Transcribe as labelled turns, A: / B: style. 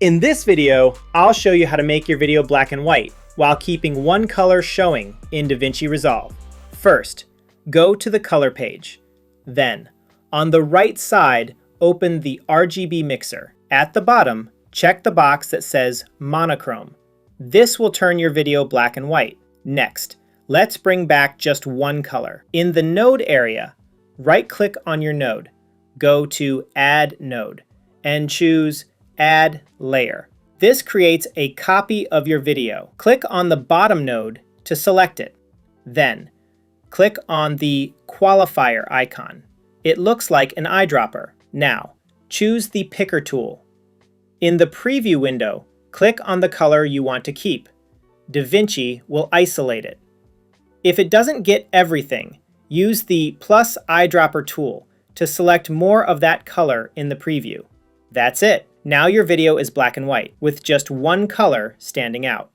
A: In this video, I'll show you how to make your video black and white while keeping one color showing in DaVinci Resolve. First, go to the color page. Then, on the right side, open the RGB Mixer. At the bottom, check the box that says Monochrome. This will turn your video black and white. Next, let's bring back just one color. In the node area, right-click on your node, go to Add Node, and choose Add Layer. This creates a copy of your video. Click on the bottom node to select it. Then, click on the Qualifier icon. It looks like an eyedropper. Now, choose the Picker tool. In the Preview window, click on the color you want to keep. DaVinci will isolate it. If it doesn't get everything, use the plus eyedropper tool to select more of that color in the preview. That's it. Now your video is black and white, with just one color standing out.